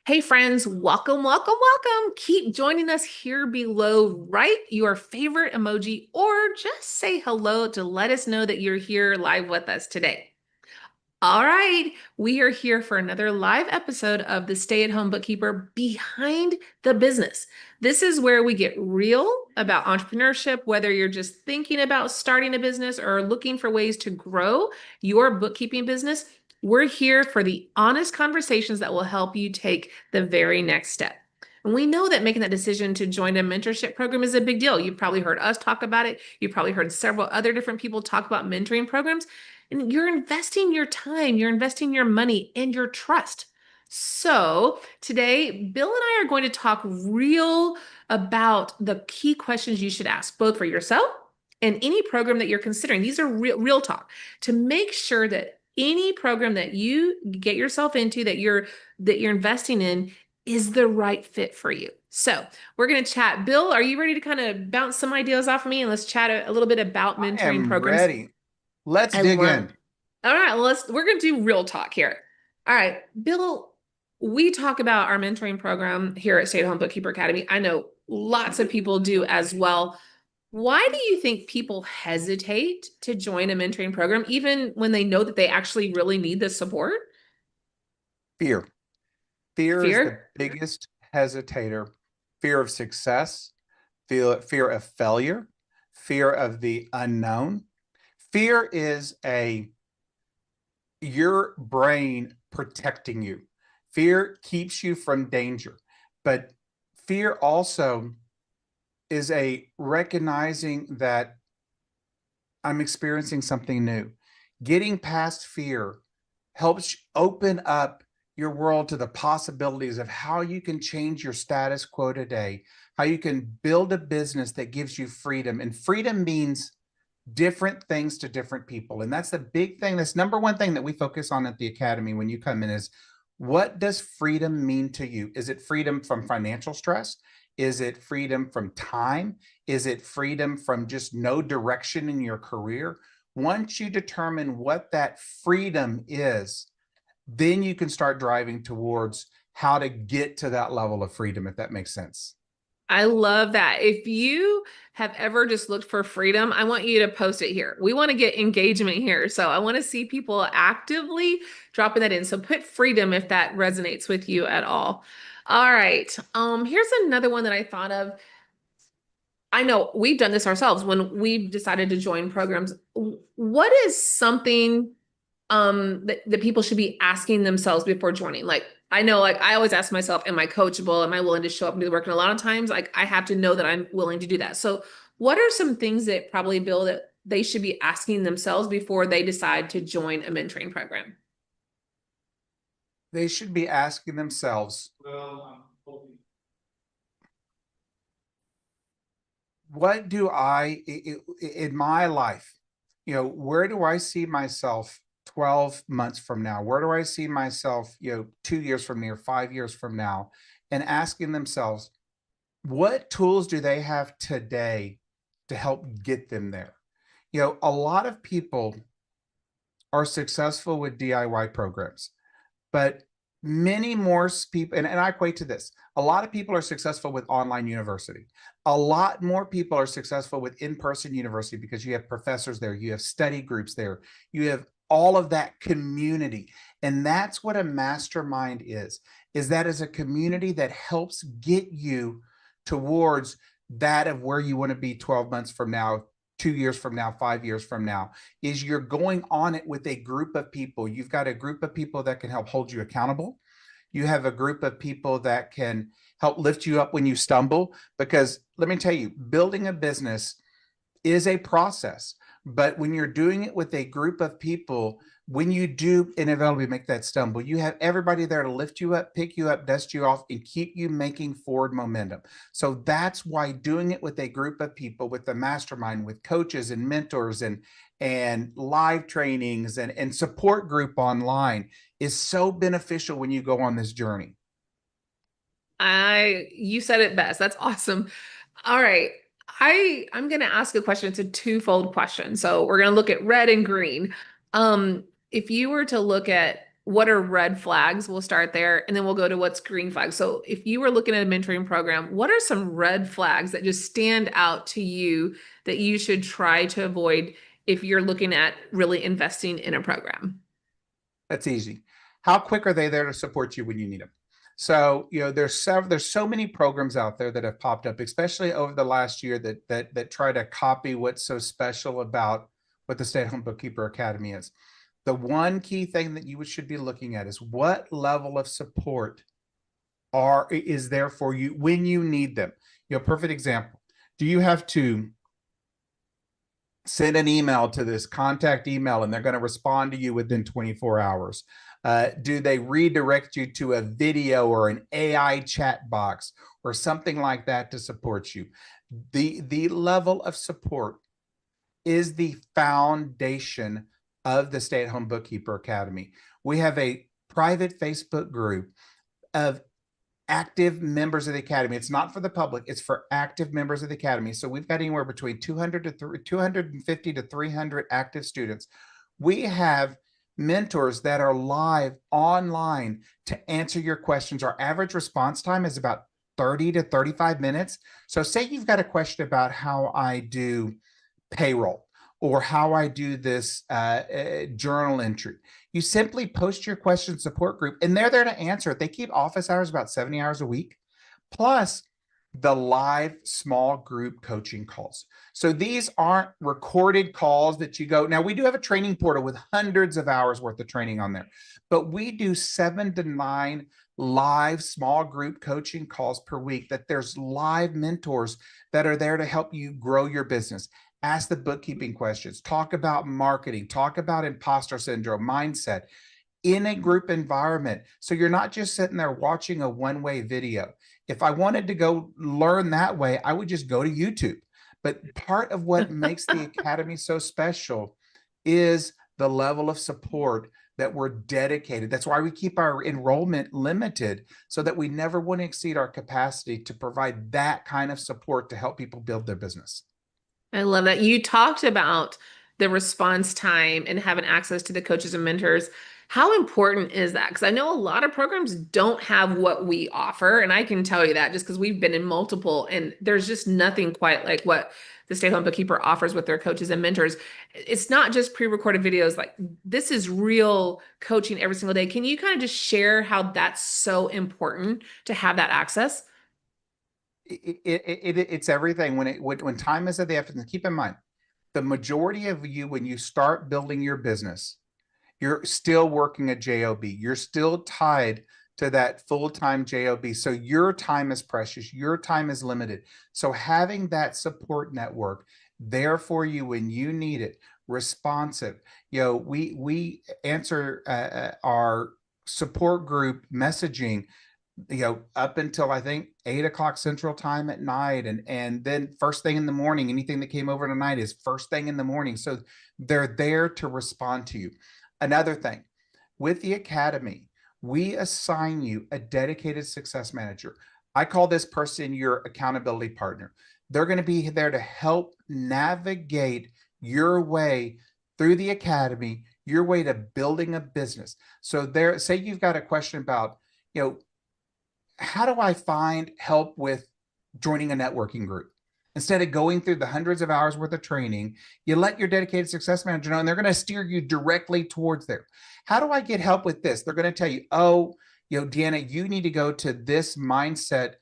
Hey friends, welcome, welcome, welcome. Keep joining us here below. Write your favorite emoji or just say hello to let us know that you're here live with us today. All right, we are here for another live episode of the Stay-at-Home Bookkeeper Behind the Business. This is where we get real about entrepreneurship, whether you're just thinking about starting a business or looking for ways to grow your bookkeeping business. We're here for the honest conversations that will help you take the very next step. And we know that making that decision to join a mentorship program is a big deal. You've probably heard us talk about it. You've probably heard several other different people talk about mentoring programs. And you're investing your time, you're investing your money and your trust. So today, Bill and I are going to talk real about the key questions you should ask, both for yourself and any program that you're considering. These are real talk to make sure that any program that you get yourself into, that you're investing in, is the right fit for you. So we're going to chat. Bill, are you ready to kind of bounce some ideas off of me and let's chat a little bit about I mentoring am programs? ready. Let's I dig love. in. All right, we're gonna do real talk here. All right, Bill, we talk about our mentoring program here at Stay-at-Home Bookkeeper Academy. I know lots of people do as well. Why do you think people hesitate to join a mentoring program, even when they know that they actually really need the support? Fear. Fear is the Fear? biggest hesitator. Fear of success, fear of failure, fear of the unknown. Fear is your brain protecting you. Fear keeps you from danger. But fear also is a recognizing that I'm experiencing something new. Getting past fear helps open up your world to the possibilities of how you can change your status quo today, how you can build a business that gives you freedom. And freedom means different things to different people. And that's the big thing. That's number one thing that we focus on at the Academy when you come in is what does freedom mean to you? Is it freedom from financial stress? Is it freedom from time? Is it freedom from just no direction in your career? Once you determine what that freedom is, then you can start driving towards how to get to that level of freedom, if that makes sense. I love that. If you have ever just looked for freedom, I want you to post it here. We want to get engagement here. So I want to see people actively dropping that in. So put freedom if that resonates with you at all. All right. Here's another one that I thought of. I know we've done this ourselves when we've decided to join programs. What is something that people should be asking themselves before joining? Like I know, like I always ask myself, am I coachable? Am I willing to show up and do the work? And a lot of times, like I have to know that I'm willing to do that. So what are some things that probably, Bill, that they should be asking themselves before they decide to join a mentoring program? They should be asking themselves, what do in my life, where do I see myself 12 months from now? Where do I see myself, 2 years from now, 5 years from now? And asking themselves, what tools do they have today to help get them there? A lot of people are successful with DIY programs, but many more people, and I equate to this, a lot of people are successful with online university. A lot more people are successful with in-person university because you have professors there, you have study groups there, you have all of that community. And that's what a mastermind is that is a community that helps get you towards that of where you want to be 12 months from now, 2 years from now, 5 years from now, is you're going on it with a group of people. You've got a group of people that can help hold you accountable. You have a group of people that can help lift you up when you stumble. Because let me tell you, building a business is a process. But when you're doing it with a group of people, when you do inevitably make that stumble, you have everybody there to lift you up, pick you up, dust you off, and keep you making forward momentum. So that's why doing it with a group of people, with a mastermind, with coaches and mentors and live trainings and support group online is so beneficial when you go on this journey. You said it best. That's awesome. All right. I'm going to ask a question. It's a twofold question. So we're going to look at red and green. If you were to look at What are red flags? We'll start there and then we'll go to what's green flags. So if you were looking at a mentoring program, what are some red flags that just stand out to you that you should try to avoid if you're looking at really investing in a program? That's easy. How quick are they there to support you when you need them? So, there's so many programs out there that have popped up, especially over the last year that try to copy what's so special about what the Stay-at-Home Bookkeeper Academy is. The one key thing that you should be looking at is what level of support is there for you when you need them. Perfect example. Do you have to send an email to this contact email and they're going to respond to you within 24 hours? Do they redirect you to a video or an AI chat box or something like that to support you? The level of support is the foundation of the Stay-at-Home Bookkeeper Academy. We have a private Facebook group of active members of the Academy. It's not for the public, it's for active members of the Academy. So we've got anywhere between 250 to 300 active students. We have mentors that are live online to answer your questions. Our average response time is about 30 to 35 minutes. So say you've got a question about how I do payroll or how I do this journal entry. You simply post your question support group and they're there to answer it. They keep office hours about 70 hours a week, plus the live small group coaching calls. So these aren't recorded calls that you go. Now, we do have a training portal with hundreds of hours worth of training on there, but we do 7 to 9 live small group coaching calls per week that there's live mentors that are there to help you grow your business. Ask the bookkeeping questions, talk about marketing, talk about imposter syndrome, mindset in a group environment. So you're not just sitting there watching a one-way video. If I wanted to go learn that way, I would just go to YouTube. But part of what makes the Academy so special is the level of support that we're dedicated. That's why we keep our enrollment limited so that we never want to exceed our capacity to provide that kind of support to help people build their business. I love that. You talked about the response time and having access to the coaches and mentors. How important is that? Because I know a lot of programs don't have what we offer. And I can tell you that just because we've been in multiple, and there's just nothing quite like what the Stay Home Bookkeeper offers with their coaches and mentors. It's not just pre-recorded videos. Like this is real coaching every single day. Can you kind of just share how that's so important to have that access? It's everything. When time is of the essence, keep in mind the majority of you, when you start building your business, you're still working a job. You're still tied to that full-time job. So your time is precious, your time is limited. So having that support network there for you when you need it, responsive. We answer our support group messaging up until I think 8 o'clock Central Time at night, and then first thing in the morning. Anything that came over tonight is first thing in the morning. So they're there to respond to you. Another thing, with the Academy, we assign you a dedicated success manager. I call this person your accountability partner. They're going to be there to help navigate your way through the Academy, your way to building a business. So there, say you've got a question about, how do I find help with joining a networking group? Instead of going through the hundreds of hours worth of training, you let your dedicated success manager know, and they're going to steer you directly towards there. How do I get help with this? They're going to tell you, oh, DeAnna, you need to go to this mindset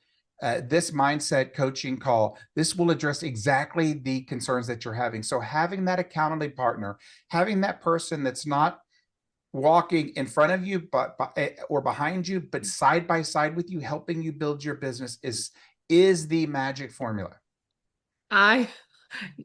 coaching call. This will address exactly the concerns that you're having. So having that accountability partner, having that person that's not walking in front of you or behind you, but side by side with you, helping you build your business is the magic formula. I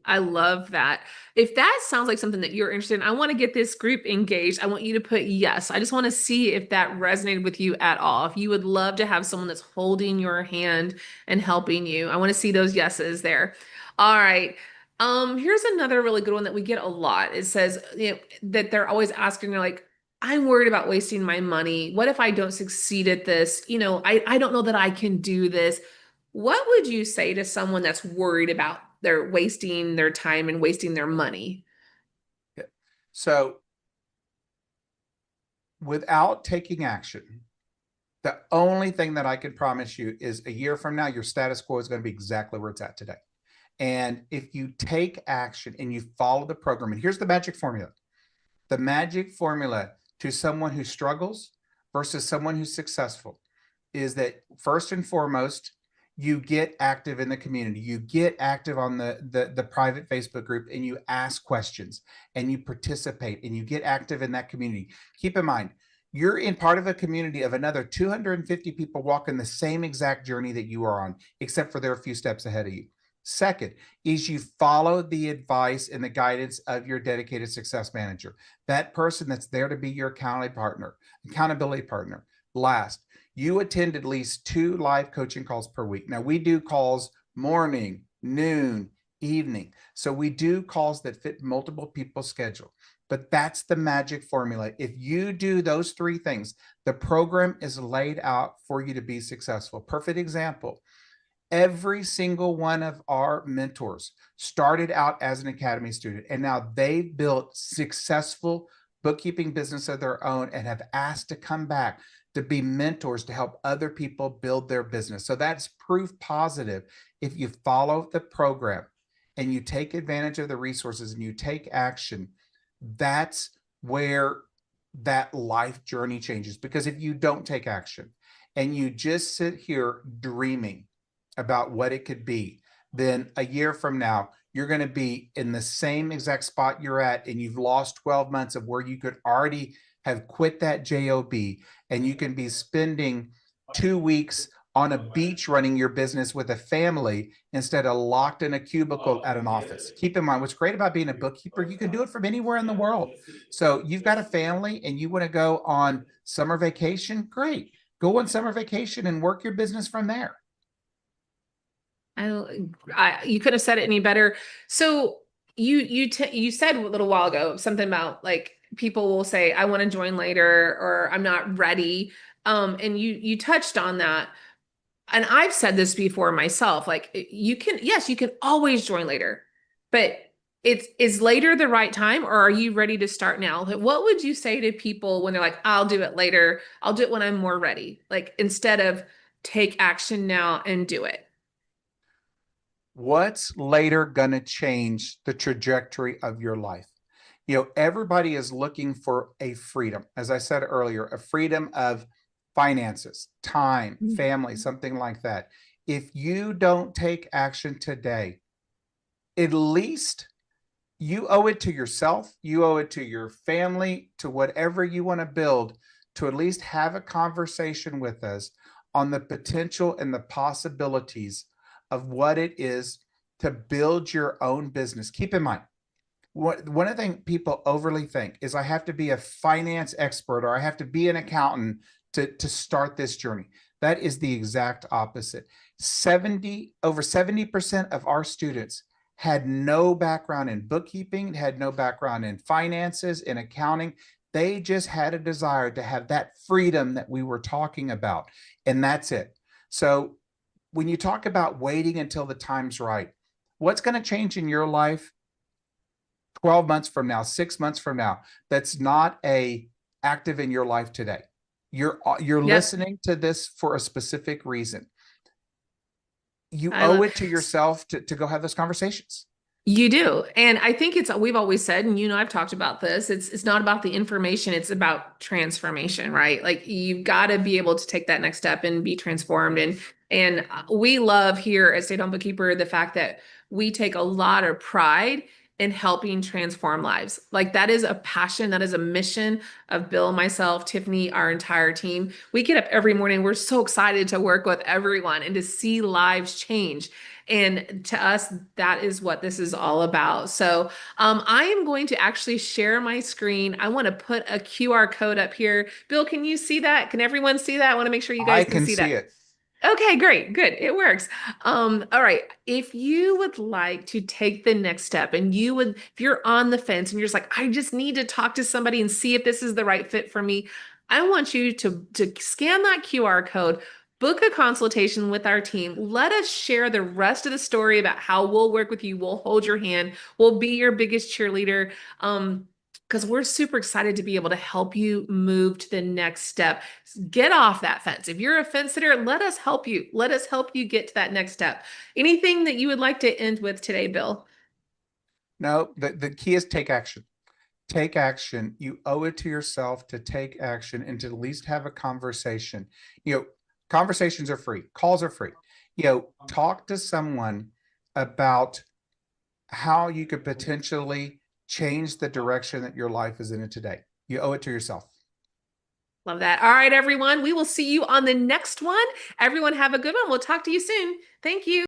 I love that. If that sounds like something that you're interested in, I want to get this group engaged. I want you to put yes. I just want to see if that resonated with you at all. If you would love to have someone that's holding your hand and helping you, I want to see those yeses there. All right. Here's another really good one that we get a lot. It says, that they're always asking, they're like, I'm worried about wasting my money. What if I don't succeed at this? I don't know that I can do this. What would you say to someone that's worried about their wasting their time and wasting their money? So without taking action, the only thing that I can promise you is a year from now, your status quo is going to be exactly where it's at today. And if you take action and you follow the program, and here's the magic formula, the magic formula to someone who struggles versus someone who's successful is that first and foremost, you get active in the community. You get active on the private Facebook group, and you ask questions and you participate and you get active in that community. Keep in mind, you're in part of a community of another 250 people walking the same exact journey that you are on, except for they're a few steps ahead of you. Second is you follow the advice and the guidance of your dedicated success manager, that person that's there to be your accountability partner. Last, you attend at least 2 live coaching calls per week. Now, we do calls morning, noon, evening. So we do calls that fit multiple people's schedule. But that's the magic formula. If you do those 3 things, the program is laid out for you to be successful. Perfect example. Every single one of our mentors started out as an academy student, and now they've built successful bookkeeping business of their own and have asked to come back to be mentors to help other people build their business. So that's proof positive. If you follow the program and you take advantage of the resources and you take action, that's where that life journey changes. Because if you don't take action and you just sit here dreaming about what it could be, then a year from now, you're going to be in the same exact spot you're at, and you've lost 12 months of where you could already have quit that job, and you can be spending 2 weeks on a beach running your business with a family instead of locked in a cubicle at an office. Keep in mind, what's great about being a bookkeeper, you can do it from anywhere in the world. So you've got a family and you want to go on summer vacation, great. Go on summer vacation and work your business from there. You could have said it any better. So you said a little while ago something about like people will say, I want to join later, or I'm not ready. And you touched on that. And I've said this before myself, like yes, you can always join later, but is later the right time, or are you ready to start now? Like, what would you say to people when they're like, I'll do it later. I'll do it when I'm more ready. Like, instead of take action now and do it. What's later going to change the trajectory of your life? Everybody is looking for a freedom. As I said earlier, a freedom of finances, time, family, something like that. If you don't take action today, at least you owe it to yourself, you owe it to your family, to whatever you want to build, to at least have a conversation with us on the potential and the possibilities of what it is to build your own business. Keep in mind, one of the things people overly think is I have to be a finance expert or I have to be an accountant to start this journey. That is the exact opposite. Over 70% of our students had no background in bookkeeping, had no background in finances, in accounting. They just had a desire to have that freedom that we were talking about, and that's it. So when you talk about waiting until the time's right, what's going to change in your life 12 months from now, 6 months from now, that's not active in your life today? You're Yep. listening to this for a specific reason. You owe it to yourself to go have those conversations. You do. And I think we've always said, and I've talked about this, it's not about the information, it's about transformation, right? Like, you've got to be able to take that next step and be transformed. And we love here at Stay-at-Home Bookkeeper the fact that we take a lot of pride in helping transform lives. Like, that is a passion, that is a mission of Bill, myself, Tiffany, our entire team. We get up every morning, we're so excited to work with everyone and to see lives change. And to us, that is what this is all about. So I am going to actually share my screen. I want to put a QR code up here. Bill, can you see that? Can everyone see that? I want to make sure you guys can see that. I can see it. Okay, great. Good. It works. All right. If you would like to take the next step and if you're on the fence and you're just like, I just need to talk to somebody and see if this is the right fit for me, I want you to scan that QR code, book a consultation with our team. Let us share the rest of the story about how we'll work with you. We'll hold your hand. We'll be your biggest cheerleader. because we're super excited to be able to help you move to the next step. Get off that fence. If you're a fence sitter, let us help you. Let us help you get to that next step. Anything that you would like to end with today, Bill? No, the key is take action. Take action. You owe it to yourself to take action and to at least have a conversation. Conversations are free, calls are free. Talk to someone about how you could potentially change the direction that your life is in today. You owe it to yourself. Love that. All right, everyone. We will see you on the next one. Everyone have a good one. We'll talk to you soon. Thank you.